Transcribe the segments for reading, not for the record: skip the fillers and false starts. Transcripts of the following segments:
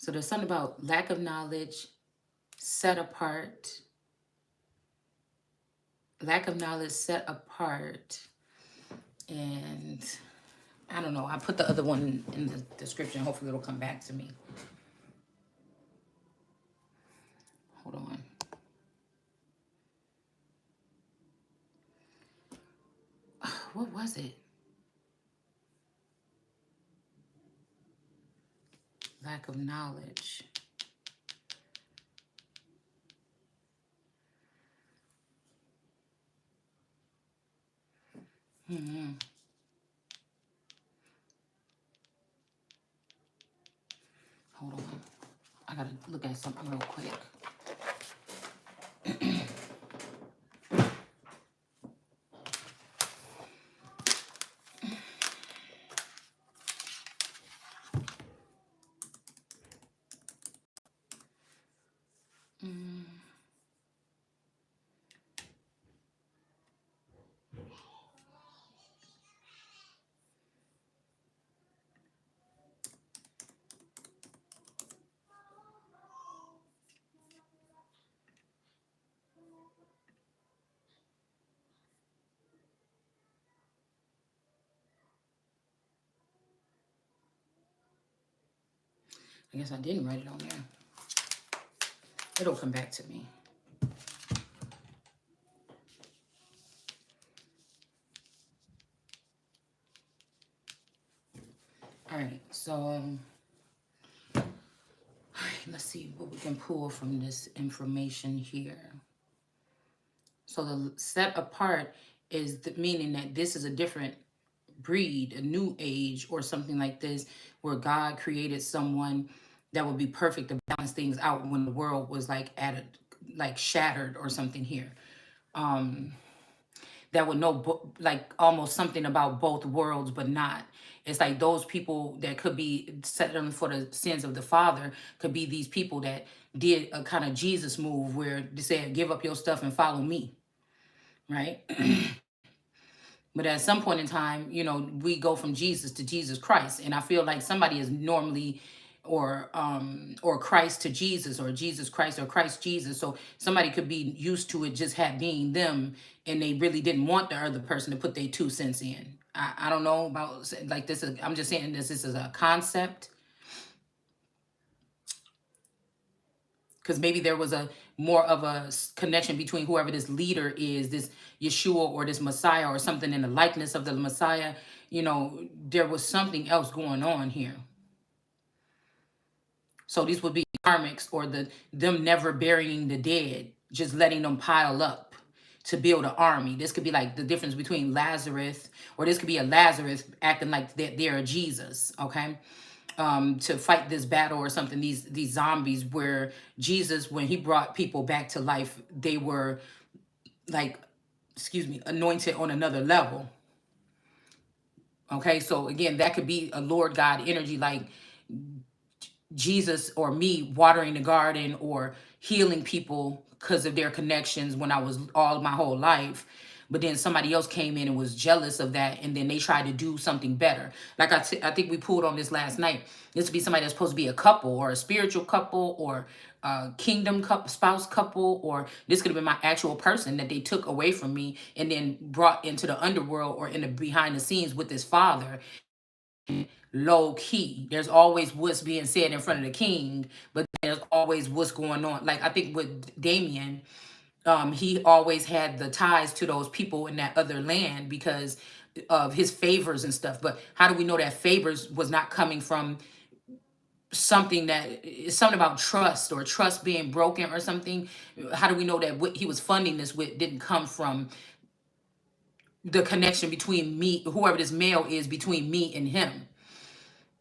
So there's something about lack of knowledge, set apart, lack of knowledge, set apart, and I don't know. I put the other one in the description. Hopefully it'll come back to me. Hold on. What was it? Lack of knowledge. Hmm. Hold on. I gotta look at something real quick. Mm, I guess I didn't write it on there. It'll come back to me. All right, so let's see what we can pull from this information here. So the set apart is the meaning that this is a different breed, a new age or something like this, where God created someone that would be perfect to balance things out when the world was like like shattered or something here. Um, that would know like almost something about both worlds, but not. It's like those people that could be set them for the sins of the father could be these people that did a kind of Jesus move where they said, give up your stuff and follow me, right? But at some point in time, we go from Jesus to Jesus Christ. And I feel like somebody is normally or Christ to Jesus or Jesus Christ or Christ Jesus. So somebody could be used to it just being them and they really didn't want the other person to put their 2 cents in. I don't know about like this. I'm just saying this is a concept because maybe there was a more of a connection between whoever this leader is, this Yeshua or this Messiah or something in the likeness of the Messiah. There was something else going on here. So these would be karmics or them never burying the dead, just letting them pile up to build an army. This could be like the difference between Lazarus, or this could be a Lazarus acting like they're a Jesus, okay? To fight this battle or something, these zombies where Jesus, when he brought people back to life, they were like, excuse me, anointed on another level. Okay, so again, that could be a Lord God energy, like Jesus or me watering the garden or healing people because of their connections when I was all my whole life. But then somebody else came in and was jealous of that, and then they tried to do something better. Like I think we pulled on this last night. This would be somebody that's supposed to be a couple or a spiritual couple or a kingdom couple, spouse couple, or this could have been my actual person that they took away from me and then brought into the underworld or in the behind the scenes with this father. Low key. There's always what's being said in front of the king, but there's always what's going on. Like I think with Damien, he always had the ties to those people in that other land because of his favors and stuff. But how do we know that favors was not coming from something that is something about trust or trust being broken or something? How do we know that what he was funding this with didn't come from the connection between me, whoever this male is, between me and him?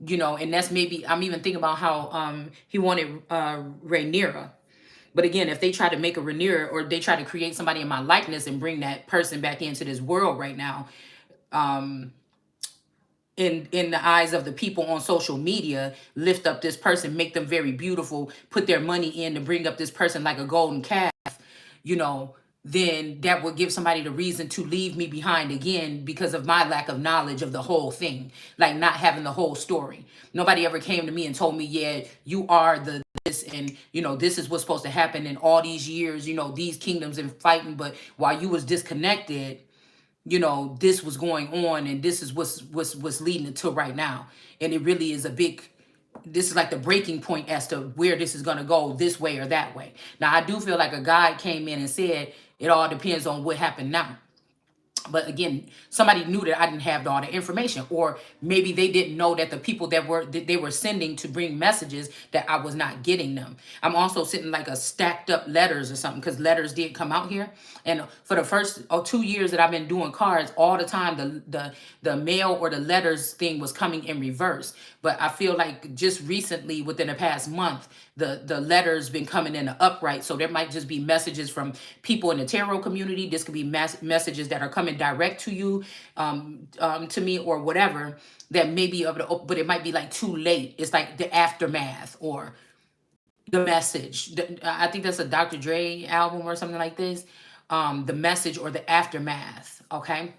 And that's maybe I'm even thinking about how he wanted Rhaenyra. But again, if they try to make a Rhaenyra or they try to create somebody in my likeness and bring that person back into this world right now, in the eyes of the people on social media, lift up this person, make them very beautiful, put their money in to bring up this person like a golden calf, you know, then that would give somebody the reason to leave me behind again because of my lack of knowledge of the whole thing, like not having the whole story. Nobody ever came to me and told me, yeah, you are the this, and this is what's supposed to happen in all these years, these kingdoms and fighting, but while you was disconnected, this was going on, and this is what's leading it to right now. And it really is a big, this is like the breaking point as to where this is going to go, this way or that way. Now I do feel like a guy came in and said it all depends on what happened now. But again, somebody knew that I didn't have all the information, or maybe they didn't know that the people that they were sending to bring messages, that I was not getting them. I'm also sitting like a stacked up letters or something, because letters did come out here. And for the first 2 years that I've been doing cards, all the time the mail or the letters thing was coming in reverse. But I feel like just recently, within the past month, the letters been coming in the upright. So there might just be messages from people in the tarot community. This could be messages that are coming direct to you, to me, or whatever, that may be able to, but it might be like too late. It's like the aftermath or the message. I think that's a Dr. Dre album or something like this. The message or the aftermath. Okay.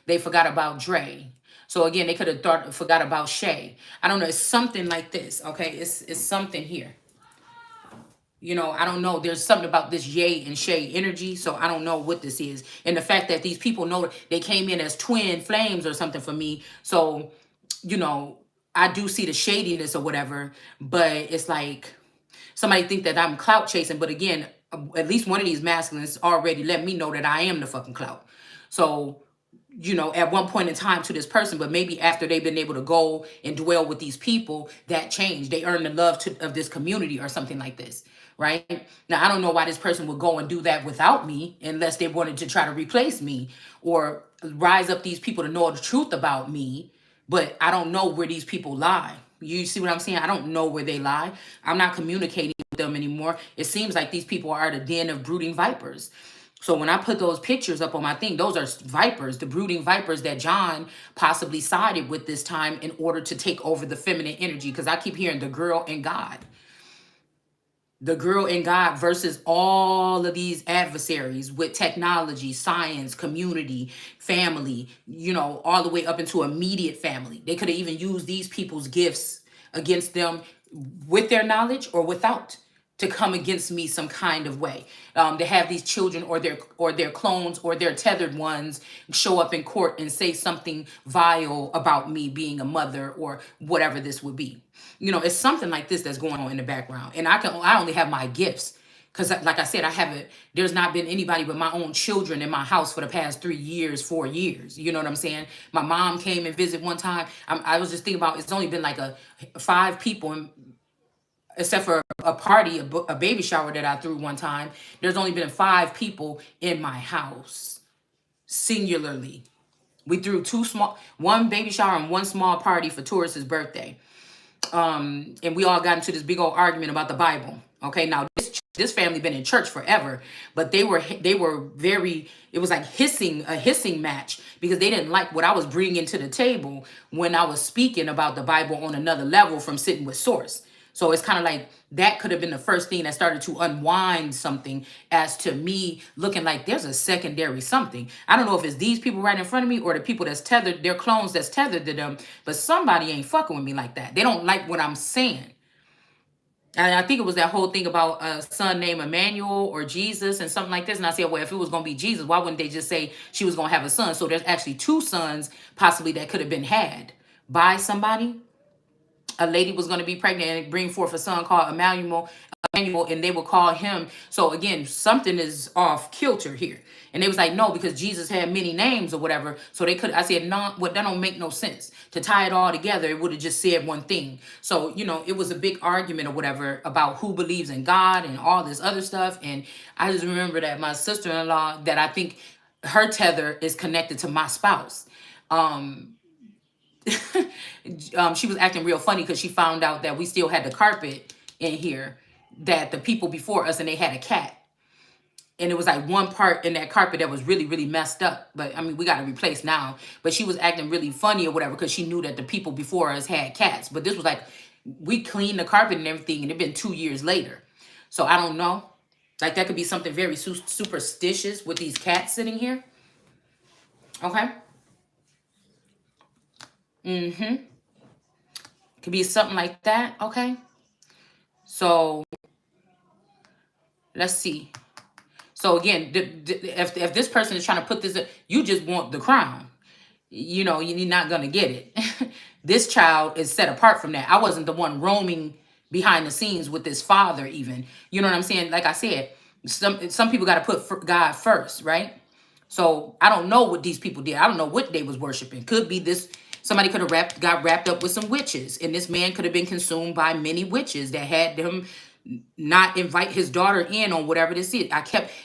They forgot about Dre. So again, they could have forgot about Shay. I don't know. It's something like this. Okay. It's something here. I don't know. There's something about this Ye and Shay energy. So I don't know what this is. And the fact that these people know they came in as twin flames or something for me. So, I do see the shadiness or whatever, but it's like somebody think that I'm clout chasing. But again, at least one of these masculines already let me know that I am the fucking clout. So, at one point in time to this person, but maybe after they've been able to go and dwell with these people, that changed. They earned the love of this community or something like this, right? Now, I don't know why this person would go and do that without me unless they wanted to try to replace me or rise up these people to know the truth about me. But I don't know where these people lie. You see what I'm saying? I don't know where they lie. I'm not communicating with them anymore. It seems like these people are the den of brooding vipers. So when I put those pictures up on my thing, those are vipers, the brooding vipers that John possibly sided with this time in order to take over the feminine energy. Because I keep hearing the girl and God. The girl and God versus all of these adversaries with technology, science, community, family, all the way up into immediate family. They could have even used these people's gifts against them with their knowledge or without, to come against me some kind of way. To have these children or their clones or their tethered ones show up in court and say something vile about me being a mother or whatever this would be. It's something like this that's going on in the background. And I only have my gifts. Because like I said, there's not been anybody but my own children in my house for the past 3 years, 4 years. You know what I'm saying? My mom came and visited one time. I was just thinking about, it's only been like 5 people, except for a party, a baby shower that I threw one time. There's only been 5 people in my house, singularly. We threw one baby shower and one small party for Taurus's birthday. And we all got into this big old argument about the Bible. Okay, now this family been in church forever, but they were very, it was like a hissing match, because they didn't like what I was bringing to the table when I was speaking about the Bible on another level from sitting with source. So it's kind of like that could have been the first thing that started to unwind something as to me looking like there's a secondary something. I don't know if it's these people right in front of me or the people that's tethered, their clones that's tethered to them, but somebody ain't fucking with me like that. They don't like what I'm saying. And I think it was that whole thing about a son named Emmanuel or Jesus and something like this. And I said, well, if it was going to be Jesus, why wouldn't they just say she was going to have a son? So there's actually 2 sons possibly that could have been had by somebody. A lady was going to be pregnant and bring forth a son called Emmanuel, and they would call him. So again, something is off kilter here. And they was like, no, because Jesus had many names or whatever. So they could, I said, no, that don't make no sense. To tie it all together, it would have just said one thing. So, it was a big argument or whatever about who believes in God and all this other stuff. And I just remember that my sister-in-law, that I think her tether is connected to my spouse. She was acting real funny because she found out that we still had the carpet in here, that the people before us, and they had a cat. And it was like one part in that carpet that was really, really messed up. But I mean, we got to replace now. But she was acting really funny or whatever because she knew that the people before us had cats. But this was like, we cleaned the carpet and everything, and it been 2 years later. So I don't know. Like that could be something very superstitious with these cats sitting here. Okay. Mm-hmm. Could be something like that. Okay. So let's see. So again, if this person is trying to put this, you just want the crown. You know, you're not gonna get it. This child is set apart from that. I wasn't the one roaming behind the scenes with this father, even. You know what I'm saying? Like I said, some people got to put God first, right? So I don't know what these people did. I don't know what they was worshiping. Could be this. Somebody could have got wrapped up with some witches, and this man could have been consumed by many witches that had him not invite his daughter in on whatever this is.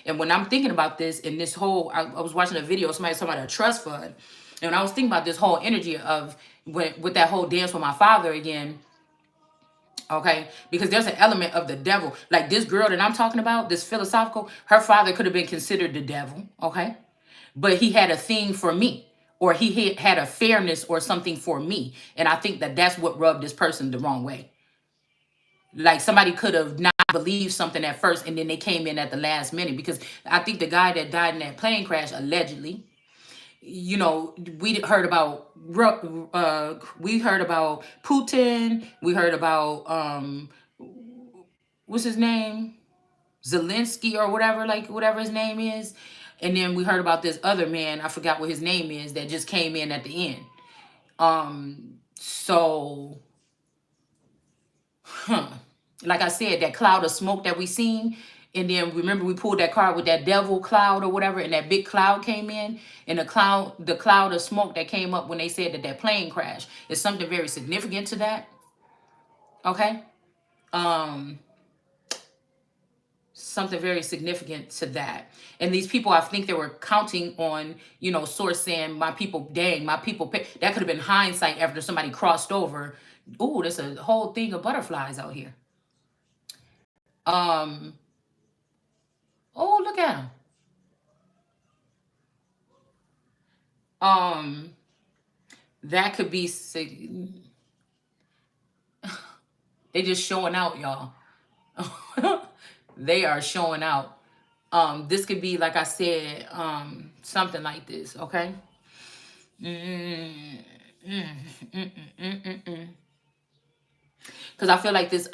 And when I'm thinking about this, and this whole, I was watching a video, somebody talking about a trust fund, and when I was thinking about this whole energy of with that whole dance with my father again. Okay, because there's an element of the devil. Like this girl that I'm talking about, this philosophical, her father could have been considered the devil. Okay, but he had a thing for me, or he had a fairness or something for me, and I think that that's what rubbed this person the wrong way. Like somebody could have not believed something at first, and then they came in at the last minute. Because I think the guy that died in that plane crash, allegedly, you know, we heard about Putin, we heard about what's his name, Zelensky or whatever, like whatever his name is, and then we heard about this other man, I forgot what his name is, that just came in at the end. So like I said, that cloud of smoke that we seen, and then remember we pulled that card with that devil cloud or whatever, and that big cloud came in, and the cloud of smoke that came up when they said that that plane crashed is something very significant to that. Okay, something very significant to that. And these people, I think they were counting on, you know, source saying, my people, dang, my people pay. That could have been hindsight after somebody crossed over. Ooh, there's a whole thing of butterflies out here. Um, oh, look at them. Um, that could be they just showing out, y'all. They are showing out. This could be, like I said, something like this, okay? Because I feel like this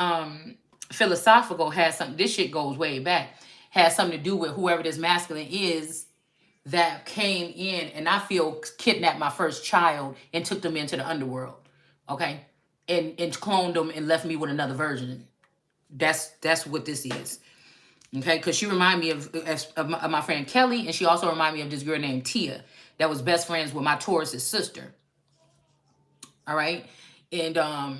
philosophical has something, this shit goes way back, has something to do with whoever this masculine is that came in, and I feel kidnapped my first child and took them into the underworld, okay? And cloned them and left me with another version. That's what this is. Okay, because she reminded me of my friend Kelly, and she also reminded me of this girl named Tia that was best friends with my Taurus's sister. All right, and I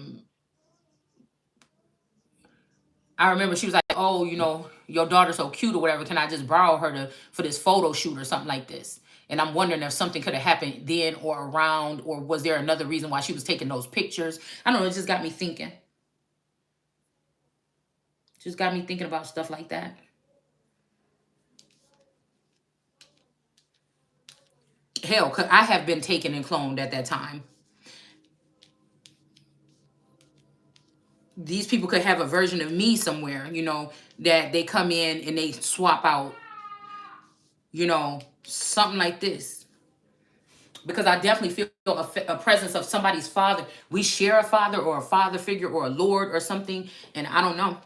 remember she was like, "Oh, you know, your daughter's so cute or whatever. Can I just borrow her for this photo shoot or something like this?" And I'm wondering if something could have happened then or around, or was there another reason why she was taking those pictures? I don't know. It just got me thinking. Just got me thinking about stuff like that. Hell, 'cause I have been taken and cloned at that time. These people could have a version of me somewhere, you know, that they come in and they swap out, you know, something like this. Because I definitely feel a presence of somebody's father. We share a father or a father figure or a lord or something. And I don't know.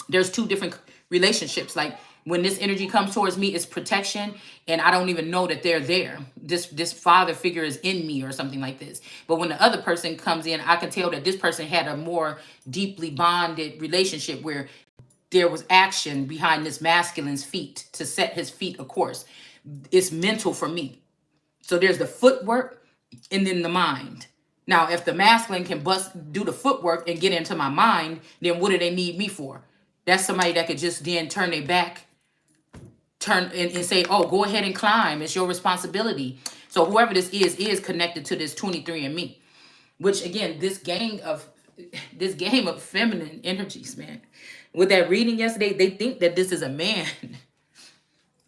There's two different relationships. Like when this energy comes towards me, it's protection, and I don't even know that they're there. This father figure is in me or something like this. But when the other person comes in, I can tell that this person had a more deeply bonded relationship where there was action behind this masculine's feet to set his feet a course. It's mental for me. So there's the footwork and then the mind. Now, if the masculine can do the footwork and get into my mind, then what do they need me for? That's somebody that could just then turn their back, and say, oh, go ahead and climb. It's your responsibility. So whoever this is connected to this 23andMe, which again, this game of feminine energies, man. With that reading yesterday, they think that this is a man.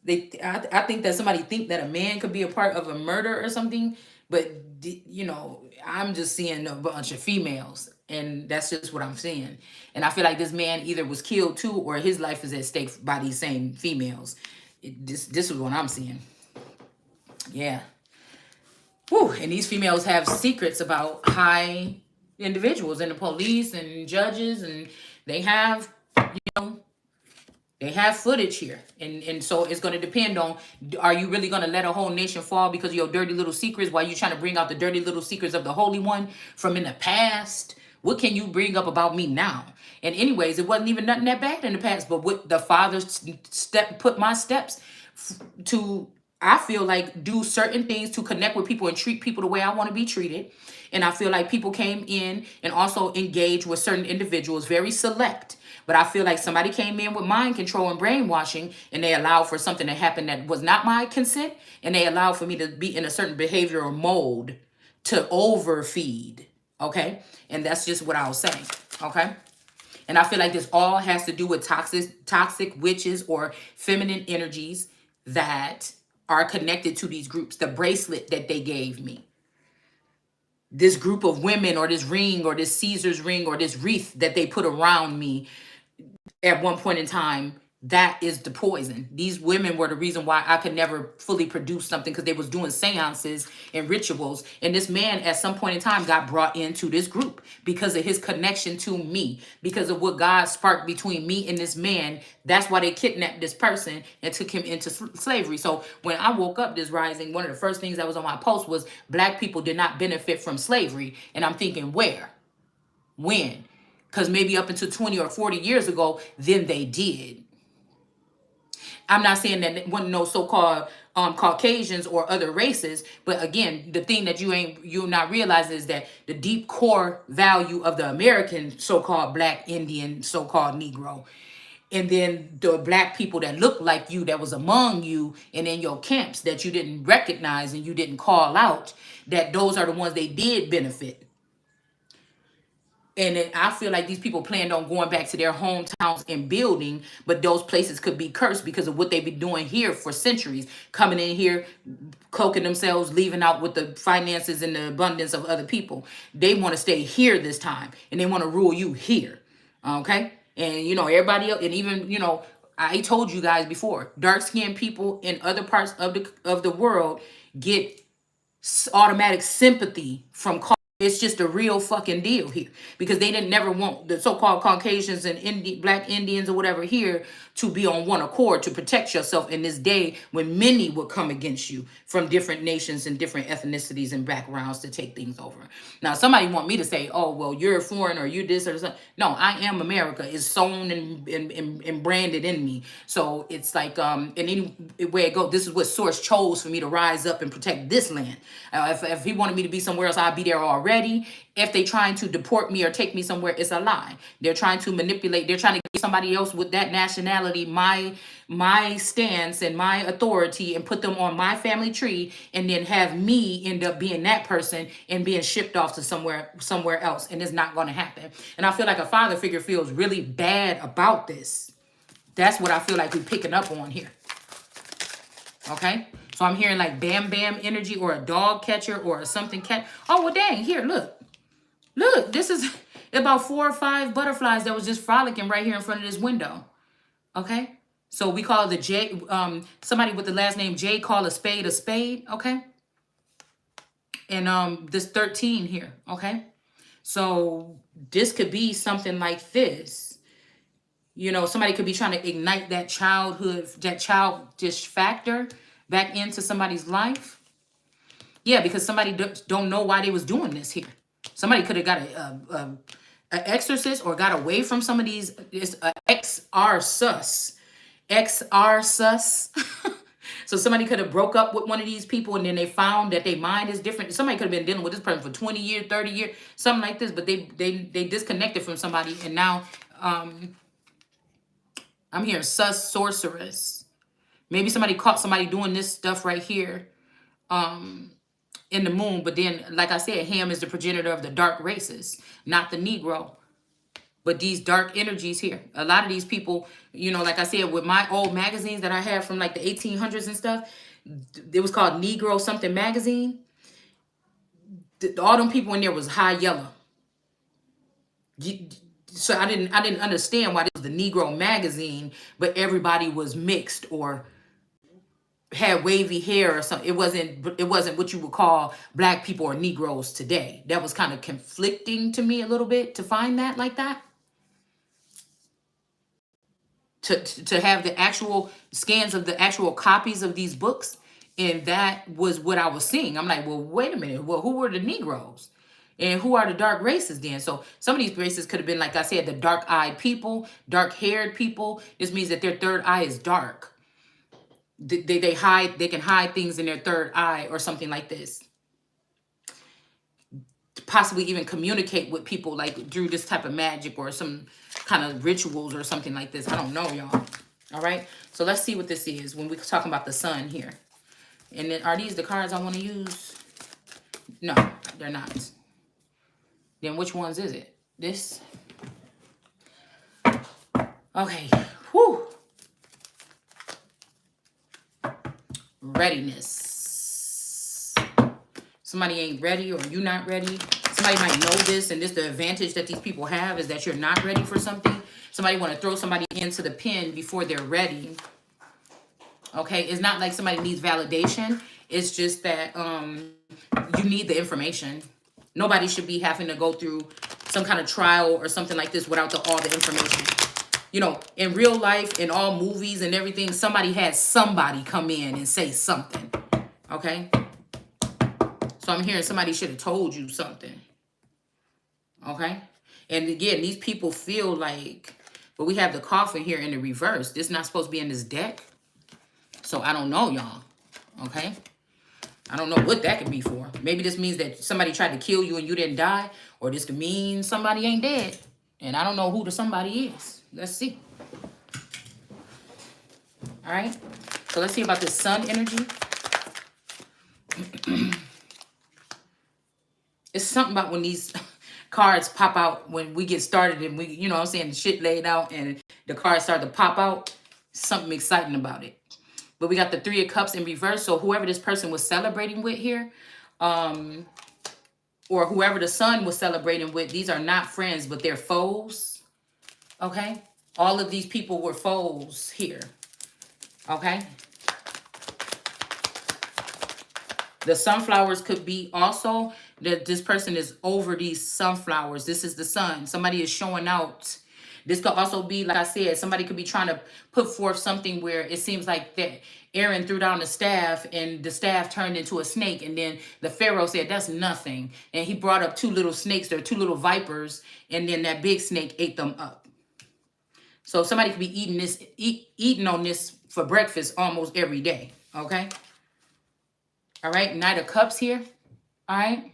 I think that somebody think that a man could be a part of a murder or something, but you know, I'm just seeing a bunch of females. And that's just what I'm seeing. And I feel like this man either was killed too, or his life is at stake by these same females. This is what I'm seeing. Yeah. Whew. And these females have secrets about high individuals and the police and judges, and they have, you know, they have footage here. And so it's going to depend on, are you really going to let a whole nation fall because of your dirty little secrets while you're trying to bring out the dirty little secrets of the Holy One from in the past? What can you bring up about me now? And anyways, it wasn't even nothing that bad in the past, but what the Father put my steps to, I feel like, do certain things to connect with people and treat people the way I want to be treated. And I feel like people came in and also engaged with certain individuals, very select. But I feel like somebody came in with mind control and brainwashing, and they allowed for something to happen that was not my consent, and they allowed for me to be in a certain behavioral mode to overfeed. Okay? And that's just what I was saying. Okay? And I feel like this all has to do with toxic witches or feminine energies that are connected to these groups. The bracelet that they gave me, this group of women, or this ring, or this Caesar's ring, or this wreath that they put around me at one point in time, that is the poison. These women were the reason why I could never fully produce something, because they was doing seances and rituals. And this man at some point in time got brought into this group because of his connection to me, because of what God sparked between me and this man. That's why they kidnapped this person and took him into slavery. So when I woke up this rising, one of the first things that was on my post was black people did not benefit from slavery. And I'm thinking, where? When? Because maybe up until 20 or 40 years ago, then they did. I'm not saying that it wasn't no so-called Caucasians or other races, but again, the thing that you're not realizing is that the deep core value of the American so-called black Indian, so-called Negro, and then the black people that look like you, that was among you and in your camps that you didn't recognize and you didn't call out, that those are the ones they did benefit. And then I feel like these people planned on going back to their hometowns and building, but those places could be cursed because of what they've been doing here for centuries, coming in here, cloaking themselves, leaving out with the finances and the abundance of other people. They want to stay here this time, and they want to rule you here. Okay? And, everybody else, and even, I told you guys before, dark-skinned people in other parts of the world get automatic sympathy from. It's just a real fucking deal here, because they didn't never want the so-called Caucasians and black Indians or whatever here to be on one accord to protect yourself in this day when many would come against you from different nations and different ethnicities and backgrounds to take things over. Now, somebody want me to say, oh, well, you're foreign or you this or something. No, I am America. It's sewn and branded in me. So it's like, and any way it goes, this is what Source chose for me to rise up and protect this land. If he wanted me to be somewhere else, I'd be there already. If they trying to deport me or take me somewhere, it's a lie. They're trying to manipulate. They're trying to give somebody else with that nationality my stance and my authority and put them on my family tree, and then have me end up being that person and being shipped off to somewhere else. And it's not going to happen. And I feel like a father figure feels really bad about this. That's what I feel like we're picking up on here. Okay? So I'm hearing like bam bam energy, or a dog catcher, or a something cat. Oh, well, dang, here, look. Look, this is about 4 or 5 butterflies that was just frolicking right here in front of this window. Okay? So we call the J, somebody with the last name J call a spade, okay? And this 13 here, okay? So this could be something like this. Somebody could be trying to ignite that childish factor back into somebody's life. Yeah, because somebody don't know why they was doing this here. Somebody could have got an exorcist or got away from some of these. It's XR sus. So somebody could have broke up with one of these people, and then they found that their mind is different. Somebody could have been dealing with this person for 20 years, 30 years, something like this, but they disconnected from somebody, and now I'm hearing sus sorceress. Maybe somebody caught somebody doing this stuff right here in the moon, but then, like I said, Ham is the progenitor of the dark races, not the Negro. But these dark energies here, a lot of these people, like I said, with my old magazines that I have from like the 1800s and stuff, it was called Negro something magazine. All them people in there was high yellow. You- So I didn't understand why this was the Negro magazine, but everybody was mixed or had wavy hair or something. It wasn't what you would call black people or Negroes today. That was kind of conflicting to me a little bit to find that like that. To have the actual scans of the actual copies of these books, and that was what I was seeing. I'm like, well, wait a minute. Well, who were the Negroes? And who are the dark races then? So some of these races could have been, like I said, the dark-eyed people, dark-haired people. This means that their third eye is dark. They hide, they can hide things in their third eye or something like this. Possibly even communicate with people like through this type of magic or some kind of rituals or something like this. I don't know, y'all. All right. So let's see what this is when we're talking about the sun here. And then are these the cards I want to use? No, they're not. Then which ones is it? This? Okay. Whew. Readiness. Somebody ain't ready or you not ready. Somebody might know this, and this the advantage that these people have is that you're not ready for something. Somebody want to throw somebody into the pen before they're ready. Okay, it's not like somebody needs validation. It's just that you need the information. Nobody should be having to go through some kind of trial or something like this without all the information. You know, in real life, in all movies and everything, somebody had somebody come in and say something. Okay? So I'm hearing somebody should have told you something. Okay? And again, these people feel like, but we have the coffin here in the reverse. This is not supposed to be in this deck. So I don't know, y'all. Okay? I don't know what that could be for. Maybe this means that somebody tried to kill you and you didn't die. Or this could mean somebody ain't dead. And I don't know who the somebody is. Let's see. All right? So let's see about this sun energy. It's something about when these cards pop out when we get started and we, you know what I'm saying, the shit laid out and the cards start to pop out. Something exciting about it. But we got the Three of Cups in reverse. So whoever this person was celebrating with here, or whoever the sun was celebrating with, these are not friends, but they're foes. Okay? All of these people were foes here. Okay? The sunflowers could be also that this person is over these sunflowers. This is the sun. Somebody is showing out. This could also be, like I said, somebody could be trying to put forth something where it seems like that Aaron threw down the staff and the staff turned into a snake. And then the Pharaoh said, that's nothing. And he brought up two little snakes. There are two little vipers. And then that big snake ate them up. So somebody could be eating on this for breakfast almost every day. Okay. All right. Knight of Cups here. All right.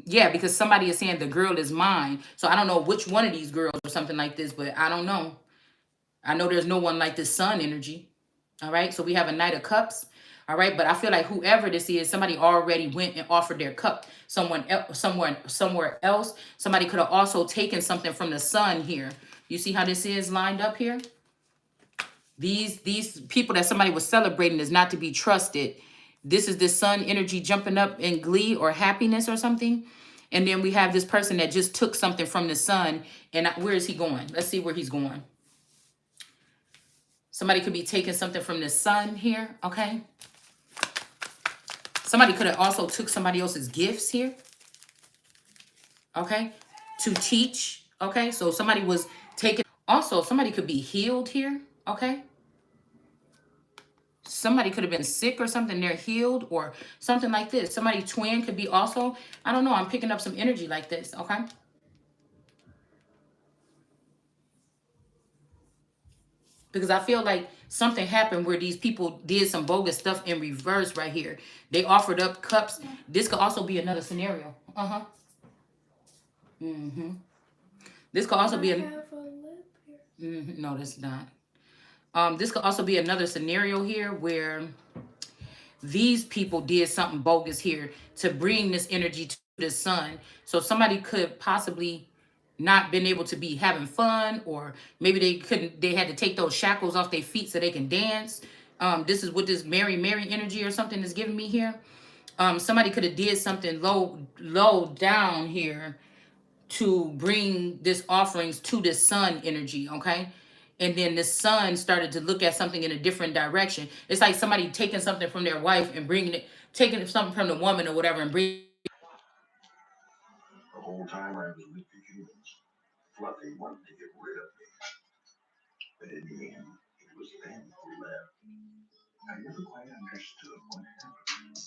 Yeah, because somebody is saying the girl is mine. So I don't know which one of these girls or something like this, but I don't know. I know there's no one like this sun energy. All right. So we have a Knight of Cups. All right. But I feel like whoever this is, somebody already went and offered their cup somewhere else. Somebody could have also taken something from the sun here. You see how this is lined up here? These people that somebody was celebrating is not to be trusted. This is this sun energy jumping up in glee or happiness or something. And then we have this person that just took something from the sun. And where is he going? Let's see where he's going. Somebody could be taking something from the sun here. Okay. Somebody could have also took somebody else's gifts here. Okay. To teach. Okay. So somebody was taking. Also, somebody could be healed here. Okay. Somebody could have been sick or something. They're healed or something like this. Somebody twin could be also. I don't know. I'm picking up some energy like this. Okay. Because I feel like something happened where these people did some bogus stuff in reverse right here. They offered up cups. This could also be another scenario. Uh-huh. Mm-hmm. This could also be a... No, this is not. This could also be another scenario here where these people did something bogus here to bring this energy to the sun. So somebody could possibly not been able to be having fun, or maybe they had to take those shackles off their feet so they can dance. This is what this Mary energy or something is giving me here. Somebody could have did something low down here to bring this offerings to this sun energy, okay? And then the son started to look at something in a different direction. It's like somebody taking something from their wife and bringing it, taking something from the woman or whatever and bringing. The whole time I was with the humans, Fluffy wanted to get rid of me. But in the end, it was them who left. I never quite understood what happened.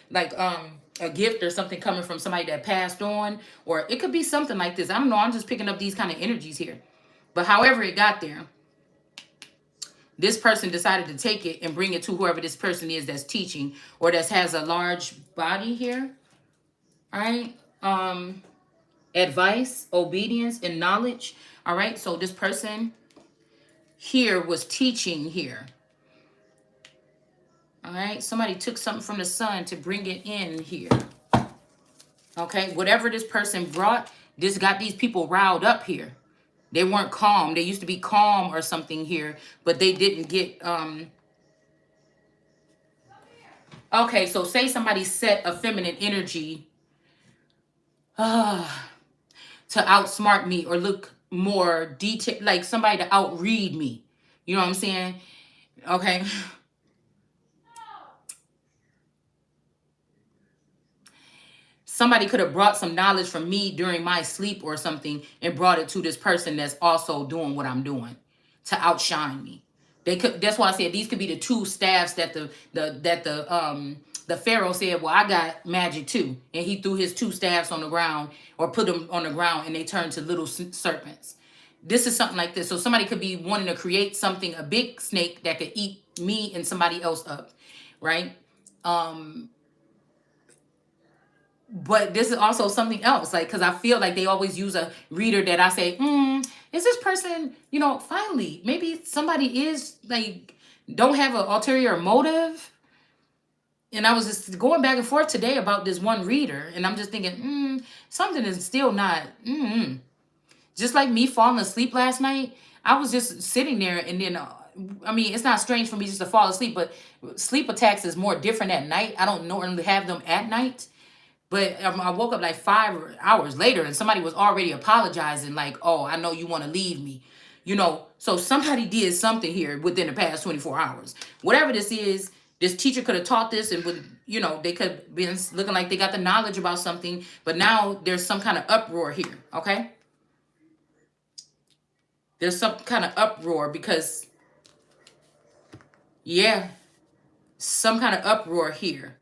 Like a gift or something coming from somebody that passed on, or it could be something like this. I don't know, I'm just picking up these kind of energies here. But however it got there, this person decided to take it and bring it to whoever this person is that's teaching or that has a large body here. All right. Advice, obedience, and knowledge. All right. So this person here was teaching here. All right. Somebody took something from the sun to bring it in here. Okay. Whatever this person brought, this got these people riled up here. They weren't calm. They used to be calm or something here, but they didn't get okay, so say somebody set a feminine energy to outsmart me or look more detailed, like somebody to outread me. You know what I'm saying? Okay. Somebody could have brought some knowledge from me during my sleep or something and brought it to this person that's also doing what I'm doing to outshine me. They could. That's why I said these could be the two staffs that the Pharaoh said, well, I got magic too, and he threw his two staffs on the ground or put them on the ground, and they turned to little serpents. This is something like this. So somebody could be wanting to create something, a big snake that could eat me and somebody else up, right? But this is also something else, like, because I feel like they always use a reader that I say, is this person, finally, maybe somebody is like, don't have an ulterior motive. And I was just going back and forth today about this one reader, and I'm just thinking, something is still not, just like me falling asleep last night. I was just sitting there, and then, I mean, it's not strange for me just to fall asleep, but sleep attacks is more different at night. I don't normally have them at night. But I woke up like 5 hours later and somebody was already apologizing, like, oh, I know you want to leave me. So somebody did something here within the past 24 hours. Whatever this is, this teacher could have taught this and would, they could have been looking like they got the knowledge about something. But now there's some kind of uproar here, okay? There's some kind of uproar because, yeah, some kind of uproar here.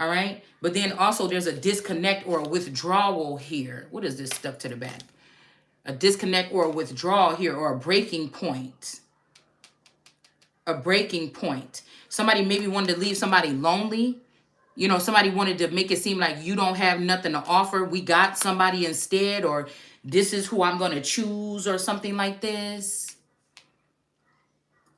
All right. But then also there's a disconnect or a withdrawal here. What is this stuck to the back? A disconnect or a withdrawal here, or a breaking point. A breaking point. Somebody maybe wanted to leave somebody lonely. Somebody wanted to make it seem like you don't have nothing to offer. We got somebody instead, or this is who I'm going to choose, or something like this.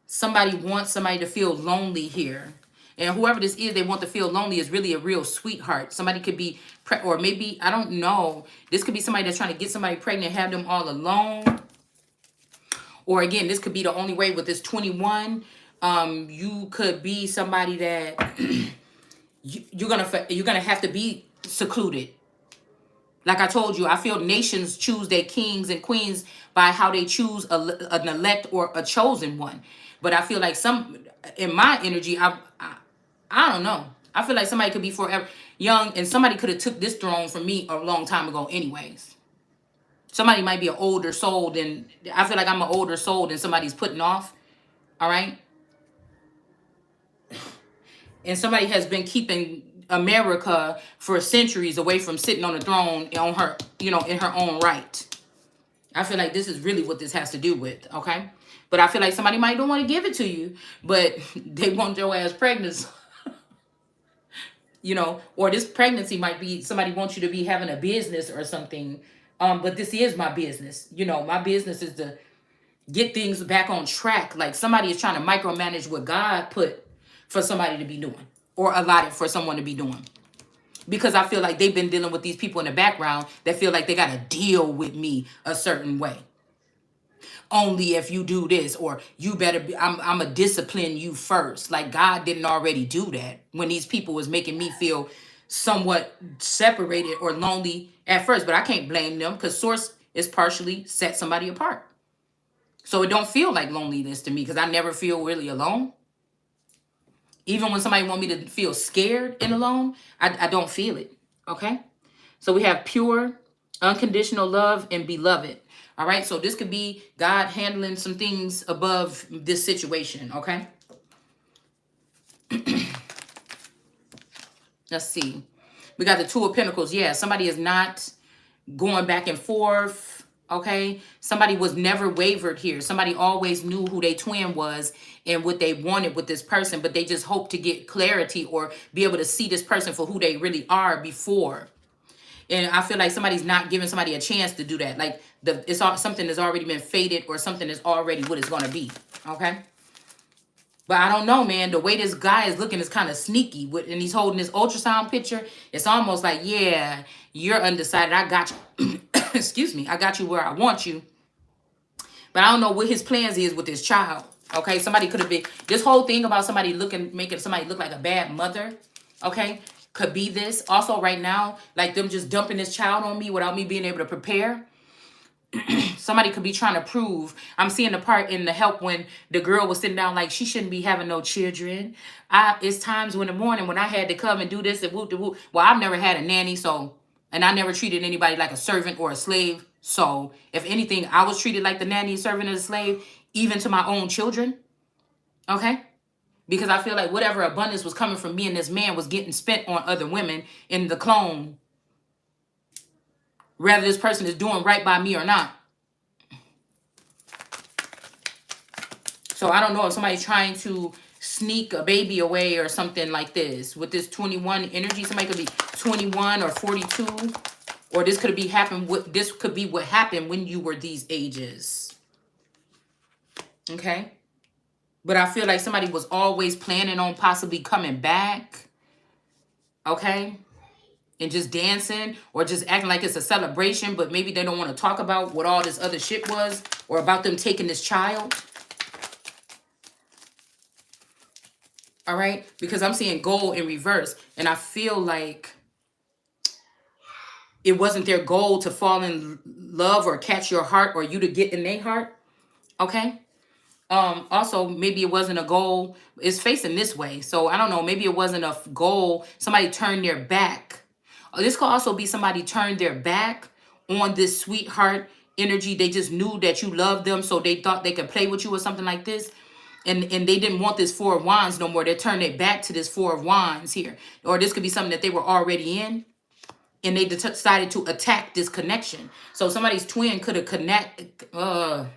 Somebody wants somebody to feel lonely here. And whoever this is, they want to feel lonely is really a real sweetheart. Somebody could be, or maybe, I don't know. This could be somebody that's trying to get somebody pregnant and have them all alone. Or again, this could be the only way with this 21. You could be somebody that you're gonna have to be secluded. Like I told you, I feel nations choose their kings and queens by how they choose an elect or a chosen one. But I feel like in my energy, I don't know. I feel like somebody could be forever young, and somebody could have took this throne from me a long time ago anyways. Somebody might be an older soul than, I feel like I'm an older soul than somebody's putting off. All right. And somebody has been keeping America for centuries away from sitting on the throne on her, in her own right. I feel like this is really what this has to do with. Okay. But I feel like somebody might don't want to give it to you, but they want your ass pregnant. Or this pregnancy might be somebody wants you to be having a business or something. But this is my business. My business is to, get things back on track. Like somebody is trying to micromanage what God put for somebody to be doing or allotted for someone to be doing. Because I feel like they've been dealing with these people in the background that feel like they got to deal with me a certain way. Only if you do this, or you better be, I'm a discipline you first. Like God didn't already do that when these people was making me feel somewhat separated or lonely at first. But I can't blame them because source is partially set somebody apart. So it don't feel like loneliness to me because I never feel really alone. Even when somebody want me to feel scared and alone, I don't feel it. Okay? So we have pure, unconditional love and beloved. All right? So this could be God handling some things above this situation. Okay? Let's see. We got the Two of Pentacles. Yeah, somebody is not going back and forth. Okay? Somebody was never wavered here. Somebody always knew who their twin was and what they wanted with this person, but they just hope to get clarity or be able to see this person for who they really are before. And I feel like somebody's not giving somebody a chance to do that. Like it's all something that's already been fated or something that's already what it's going to be. Okay? But I don't know, man. The way this guy is looking is kind of sneaky. And he's holding this ultrasound picture. It's almost like, yeah, you're undecided. I got you. Excuse me. I got you where I want you. But I don't know what his plans is with this child. Okay? Somebody could have been... This whole thing about somebody making somebody look like a bad mother. Okay? Could be this. Also, right now, like them just dumping this child on me without me being able to prepare. Somebody could be trying to prove. I'm seeing the part in the help when the girl was sitting down like she shouldn't be having no children. It's times when in the morning when I had to come and do this and whoop de whoop. Well, I've never had a nanny, so, and I never treated anybody like a servant or a slave. So if anything, I was treated like the nanny, servant, and a slave, even to my own children. Okay? Because I feel like whatever abundance was coming from me and this man was getting spent on other women in the clone. Whether this person is doing right by me or not. So I don't know if somebody's trying to sneak a baby away or something like this. With this 21 energy, somebody could be 21 or 42. Or this could be this could be what happened when you were these ages. Okay? But I feel like somebody was always planning on possibly coming back. Okay? And just dancing or just acting like it's a celebration, but maybe they don't want to talk about what all this other shit was or about them taking this child. All right? Because I'm seeing goal in reverse. And I feel like it wasn't their goal to fall in love or catch your heart or you to get in their heart. Okay? Also, maybe it wasn't a goal. It's facing this way. So I don't know. Maybe it wasn't a goal. Somebody turned their back. This could also be somebody turned their back on this sweetheart energy. They just knew that you loved them, so they thought they could play with you or something like this. And they didn't want this Four of Wands no more. They turned their back to this Four of Wands here. Or this could be something that they were already in. And they decided to attack this connection. So somebody's twin could have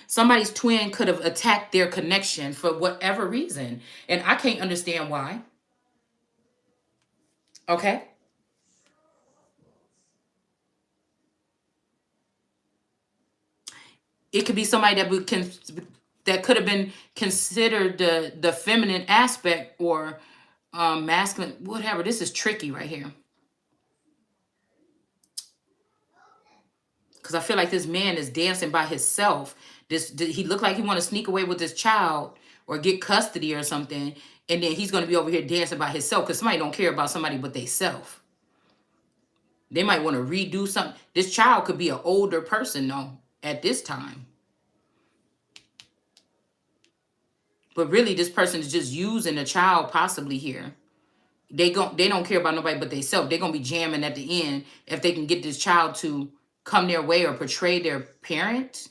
somebody's twin could have attacked their connection for whatever reason. And I can't understand why. Okay? It could be somebody that could have been considered the feminine aspect or masculine, whatever. This is tricky right here. Because I feel like this man is dancing by himself. He looked like he want to sneak away with this child or get custody or something. And then he's going to be over here dancing by himself because somebody don't care about somebody but they self. They might want to redo something. This child could be an older person, though, at this time. But really, this person is just using a child possibly here. They don't care about nobody but they self. They're going to be jamming at the end if they can get this child to come their way or portray their parent.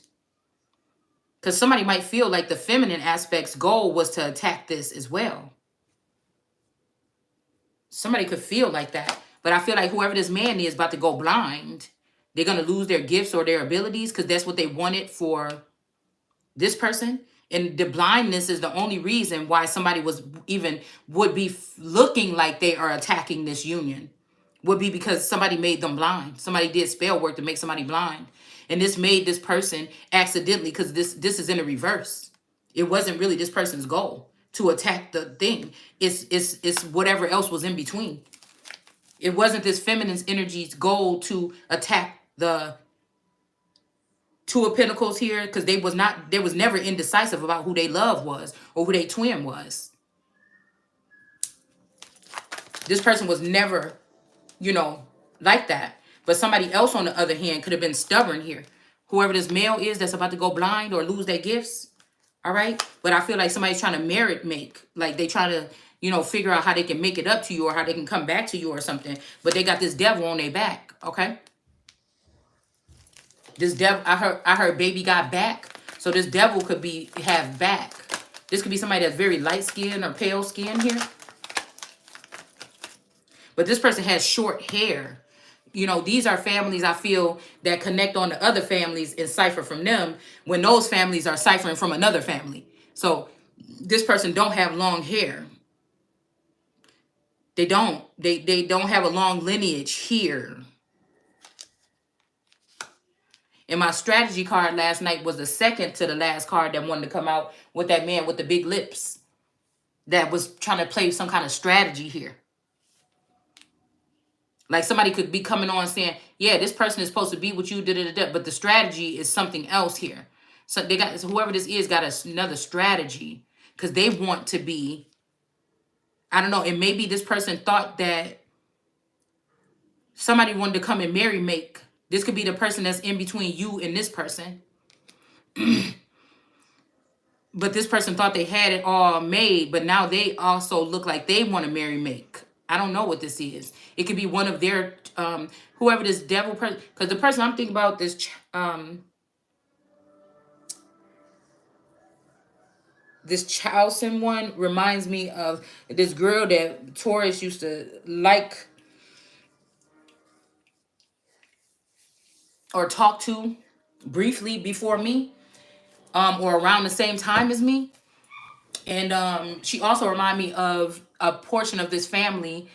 Because somebody might feel like the feminine aspect's goal was to attack this as well. Somebody could feel like that. But I feel like whoever this man is about to go blind. They're going to lose their gifts or their abilities because that's what they wanted for this person. And the blindness is the only reason why somebody would be looking like they are attacking this union would be because somebody made them blind. Somebody did spell work to make somebody blind. And this made this person accidentally, because this is in a reverse. It wasn't really this person's goal to attack the thing. It's whatever else was in between. It wasn't this feminine's energy's goal to attack the Two of Pentacles here, because they was never indecisive about who they love was or who they twin was. This person was never, like that. But somebody else, on the other hand, could have been stubborn here. Whoever this male is that's about to go blind or lose their gifts. All right. But I feel like somebody's trying to merit make. Like they try to, figure out how they can make it up to you or how they can come back to you or something. But they got this devil on their back. Okay. This devil, I heard baby got back. So this devil could have back. This could be somebody that's very light skinned or pale skin here. But this person has short hair. These are families, I feel, that connect on to other families and cipher from them when those families are ciphering from another family. So this person don't have long hair. They don't. They don't have a long lineage here. And my strategy card last night was the second to the last card that wanted to come out with that man with the big lips that was trying to play some kind of strategy here. Like somebody could be coming on saying, yeah, this person is supposed to be with you, but the strategy is something else here. So whoever this is got another strategy because they want to be, I don't know, and maybe this person thought that somebody wanted to come and marry make. This could be the person that's in between you and this person. But this person thought they had it all made, but now they also look like they want to marry make. I don't know what this is. It could be one of their, whoever this devil person, because the person I'm thinking about, this Chowson one reminds me of this girl that Taurus used to like or talk to briefly before me, or around the same time as me. And she also reminded me of a portion of this family.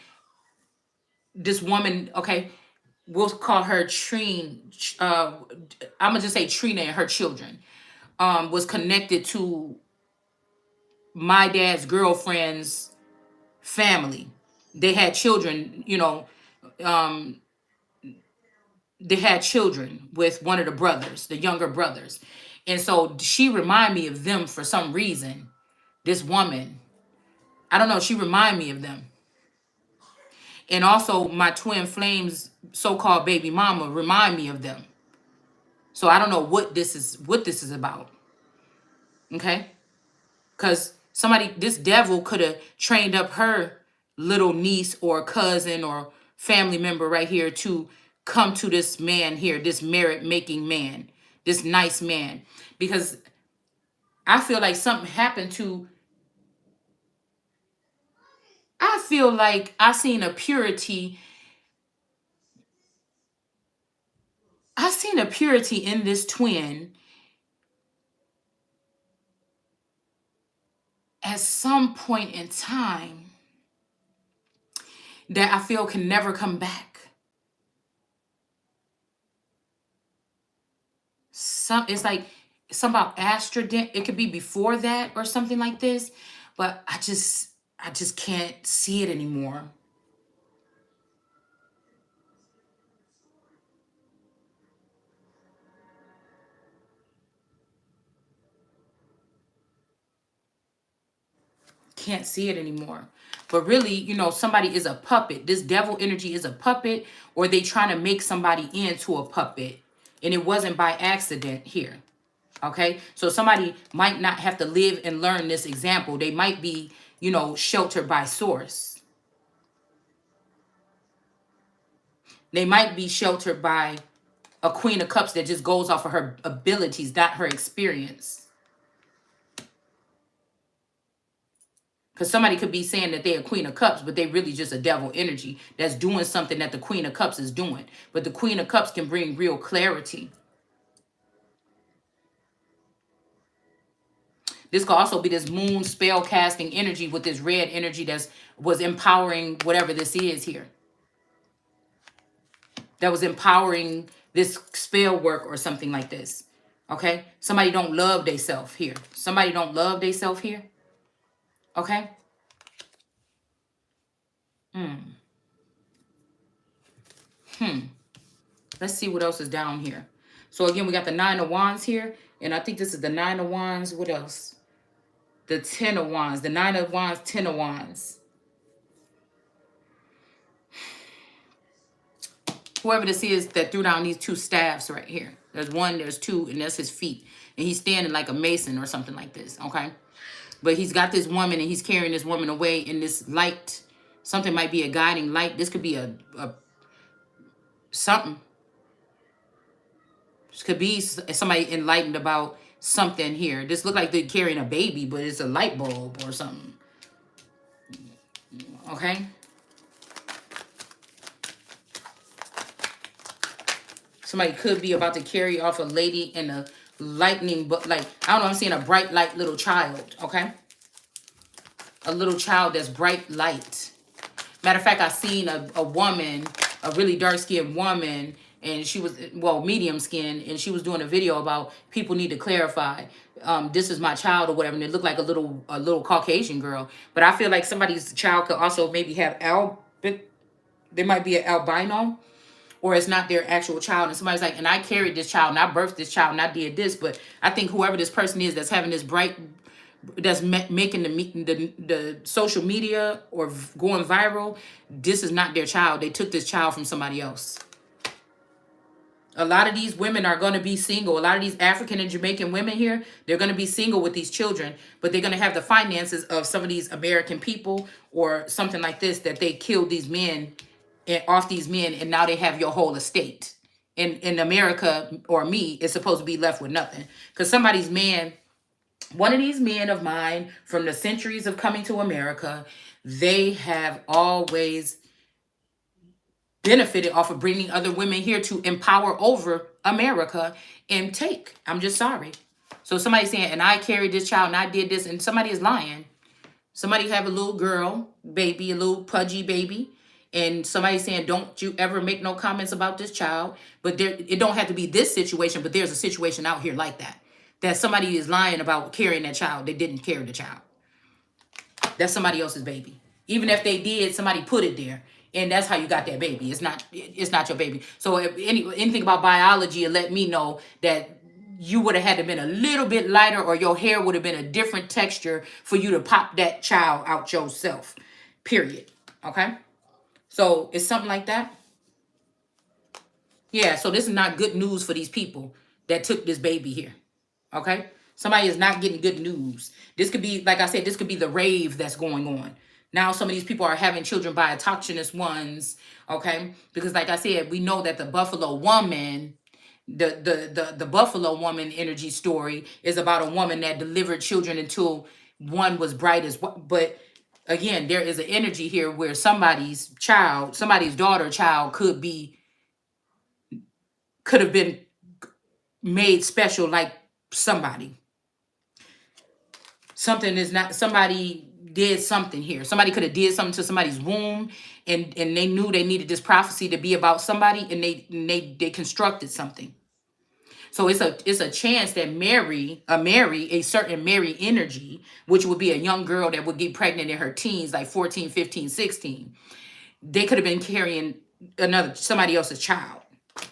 This woman, okay, we'll call her Trine. I'm gonna just say Trina and her children. Was connected to my dad's girlfriend's family. They had children, they had children with one of the brothers, the younger brothers. And so she reminded me of them for some reason. This woman, I don't know, she reminded me of them. And also my twin flames so-called baby mama remind me of them. So I don't know what this is about. Okay? Because this devil could have trained up her little niece or cousin or family member right here to come to this man here, this merit-making man, this nice man. Because I feel like something happened to, I feel like I seen a purity in this twin at some point in time that I feel can never come back. It's like something about Astrodent. It could be before that or something like this, but I just can't see it anymore. Can't see it anymore. But really, somebody is a puppet. This devil energy is a puppet, or they trying to make somebody into a puppet. And it wasn't by accident here. Okay? So somebody might not have to live and learn this example. They might be, sheltered by source. They might be sheltered by a Queen of Cups that just goes off of her abilities, not her experience. Because somebody could be saying that they're a Queen of Cups, but they really just a devil energy that's doing something that the Queen of Cups is doing. But the Queen of Cups can bring real clarity. This could also be this moon spell casting energy with this red energy was empowering whatever this is here. that was empowering this spell work or something like this. Okay? Somebody don't love theyself here. Somebody don't love theyself here. Okay? Let's see what else is down here. So again, we got the 9 of Wands here. And I think this is the 9 of Wands. What else? The 10 of Wands. The 9 of Wands, 10 of Wands. Whoever this is that threw down these two staffs right here. There's one, there's two, and that's his feet. And he's standing like a mason or something like this, okay? But he's got this woman, and he's carrying this woman away in this light. Something might be a guiding light. This could be a something. This could be somebody enlightened about something here. This look like they're carrying a baby, but it's a light bulb or something. Okay? Somebody could be about to carry off a lady in a lightning, but like, I don't know, I'm seeing a bright light little child, okay? A little child that's bright light. Matter of fact, I seen a woman, a really dark-skinned woman, and she was, well, medium skin, and she was doing a video about people need to clarify, this is my child or whatever, and it looked like a little Caucasian girl. But I feel like somebody's child could also maybe have there might be an albino, or it's not their actual child, and somebody's like, and I carried this child, and I birthed this child, and I did this. But I think whoever this person is that's having this bright, that's making the social media or going viral, this is not their child. They took this child from somebody else. A lot of these women are going to be single. A lot of these African and Jamaican women here, they're going to be single with these children, but they're going to have the finances of some of these American people or something like this, that they killed these men and off these men, and now they have your whole estate. In America, or me, is supposed to be left with nothing. Because somebody's man, one of these men of mine from the centuries of coming to America, they have always benefited off of bringing other women here to empower over America and take. I'm just sorry. So somebody's saying, and I carried this child and I did this, and somebody is lying. Somebody have a little girl, baby, a little pudgy baby, and somebody's saying, don't you ever make no comments about this child. But there, it don't have to be this situation, but there's a situation out here like that. That somebody is lying about carrying that child. They didn't carry the child. That's somebody else's baby. Even if they did, somebody put it there. And that's how you got that baby. It's not your baby. So if anything about biology, it let me know that you would have had to been a little bit lighter, or your hair would have been a different texture for you to pop that child out yourself. Period. Okay? So it's something like that. Yeah, so this is not good news for these people that took this baby here. Okay? Somebody is not getting good news. This could be, like I said, this could be the rave that's going on. Now some of these people are having children by autochthonous ones. Okay? Because like I said, we know that the Buffalo woman, the Buffalo woman energy story is about a woman that delivered children until one was bright as what. But again, there is an energy here where somebody's child, somebody's daughter child could have been made special like somebody. Something is not, somebody did something here. Somebody could have did something to somebody's womb, and they knew they needed this prophecy to be about somebody, and they constructed something. So it's a chance that a certain Mary energy, which would be a young girl that would get pregnant in her teens, like 14, 15, 16. They could have been carrying somebody else's child.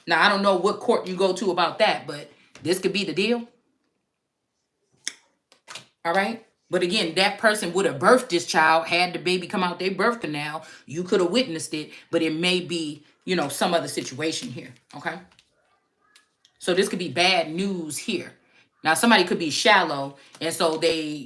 Now, I don't know what court you go to about that, but this could be the deal. All right? But again, that person would have birthed this child, had the baby come out their birth canal. You could have witnessed it, but it may be, some other situation here. Okay? So this could be bad news here. Now, somebody could be shallow, and so they,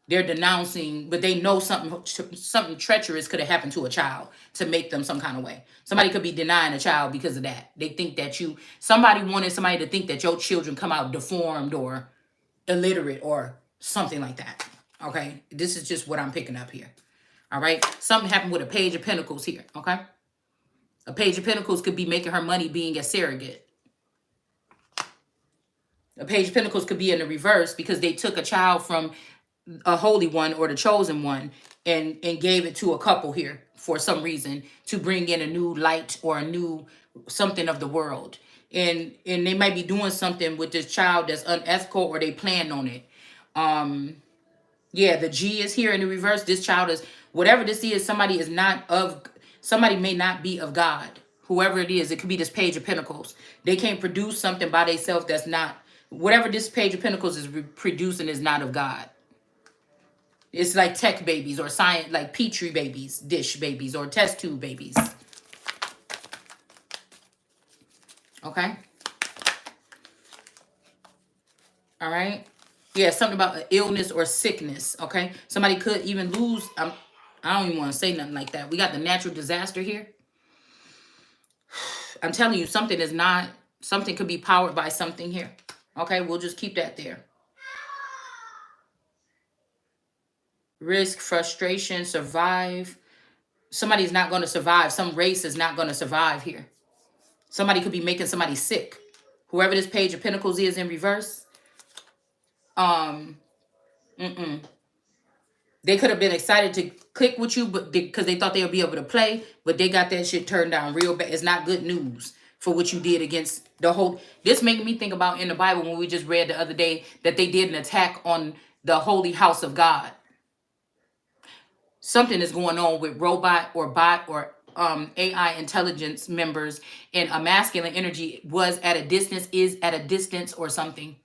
they're denouncing, but they know something treacherous could have happened to a child to make them some kind of way. Somebody could be denying a child because of that. They think that somebody wanted somebody to think that your children come out deformed or illiterate or something like that. Okay? This is just what I'm picking up here. All right? Something happened with a Page of Pentacles here. Okay? A Page of Pentacles could be making her money being a surrogate. A Page of Pentacles could be in the reverse because they took a child from a holy one or the chosen one and gave it to a couple here for some reason to bring in a new light or a new something of the world. And they might be doing something with this child that's unethical, or they plan on it. Yeah, the G is here in the reverse. This child is, whatever this is, somebody may not be of God. Whoever it is, it could be this Page of Pentacles. They can't produce something by themselves that's not, whatever this Page of Pentacles is producing is not of God. It's like tech babies or science, like petri babies, dish babies, or test tube babies. Okay. All right. Yeah, something about illness or sickness. Okay. Somebody could even lose. I don't even want to say nothing like that. We got the natural disaster here. I'm telling you, something could be powered by something here. Okay. We'll just keep that there. Risk, frustration, survive. Somebody's not going to survive. Some race is not going to survive here. Somebody could be making somebody sick. Whoever this Page of Pentacles is in reverse. They could have been excited to click with you, but because they thought they would be able to play, but they got that shit turned down real bad. It's not good news for what you did against the whole. This made me think about in the Bible when we just read the other day that they did an attack on the holy house of God. Something is going on with robot or bot or AI intelligence members, and a masculine energy was at a distance, is at a distance, or something.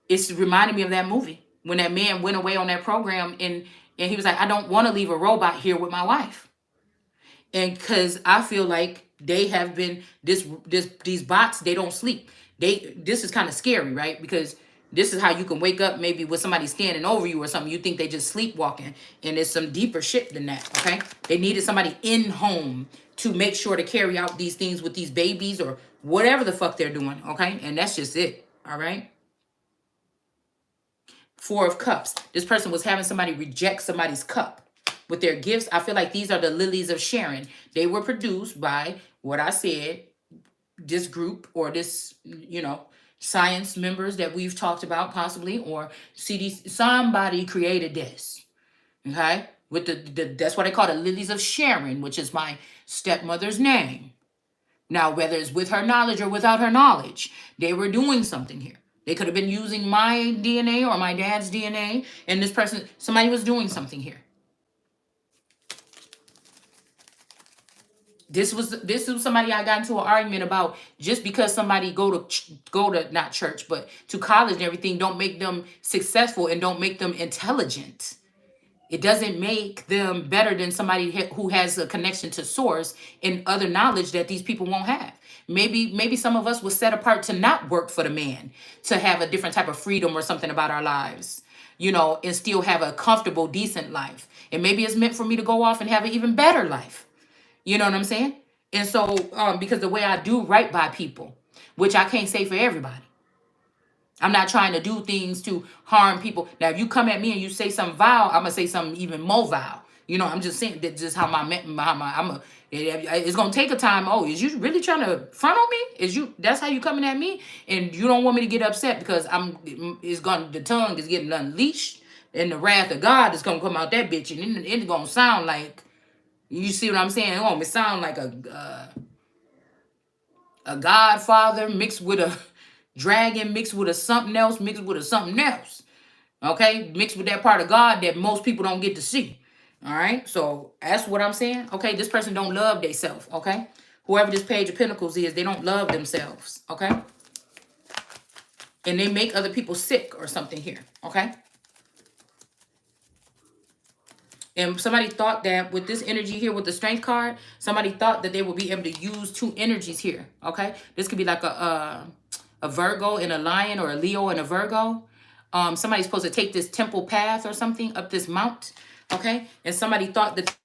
It's reminding me of that movie when that man went away on that program, and he was like, I don't want to leave a robot here with my wife. And because I feel like they have been these bots, they don't sleep. This is kind of scary, right? Because this is how you can wake up maybe with somebody standing over you or something. You think they just sleepwalking, and it's some deeper shit than that. Okay, they needed somebody in home to make sure to carry out these things with these babies or whatever the fuck they're doing. Okay, and that's just it. All right. Four of Cups. This person was having somebody reject somebody's cup with their gifts. I feel like these are the lilies of Sharon. They were produced by what I said, this group or this, science members that we've talked about possibly, or CDC. Somebody created this. Okay? With the that's what they call the lilies of Sharon, which is my stepmother's name. Now, whether it's with her knowledge or without her knowledge, they were doing something here. They could have been using my DNA or my dad's DNA, and this person, somebody was doing something here. This was somebody I got into an argument about. Just because somebody go to not church, but to college and everything, don't make them successful and don't make them intelligent. It doesn't make them better than somebody who has a connection to source and other knowledge that these people won't have. Maybe some of us was set apart to not work for the man, to have a different type of freedom or something about our lives, and still have a comfortable, decent life. And maybe it's meant for me to go off and have an even better life. You know what I'm saying? And so, because the way I do right by people, which I can't say for everybody. I'm not trying to do things to harm people. Now, if you come at me and you say something vile, I'm gonna say something even more vile. I'm just saying that just how it's gonna take a time. Oh, is you really trying to front on me? That's how you coming at me? And you don't want me to get upset because the tongue is getting unleashed and the wrath of God is gonna come out that bitch, and it's gonna sound like, you see what I'm saying? It's gonna sound like a godfather mixed with a dragon, mixed with a something else, mixed with a something else. Okay? Mixed with that part of God that most people don't get to see. All right? So that's what I'm saying. Okay? This person don't love themselves. Okay? Whoever this Page of Pentacles is, they don't love themselves. Okay? And they make other people sick or something here. Okay? And somebody thought that with this energy here, with the Strength card, somebody thought that they would be able to use two energies here. Okay? This could be like a Virgo and a Lion, or a Leo and a Virgo. Somebody's supposed to take this temple path or something up this mount. Okay? And somebody thought that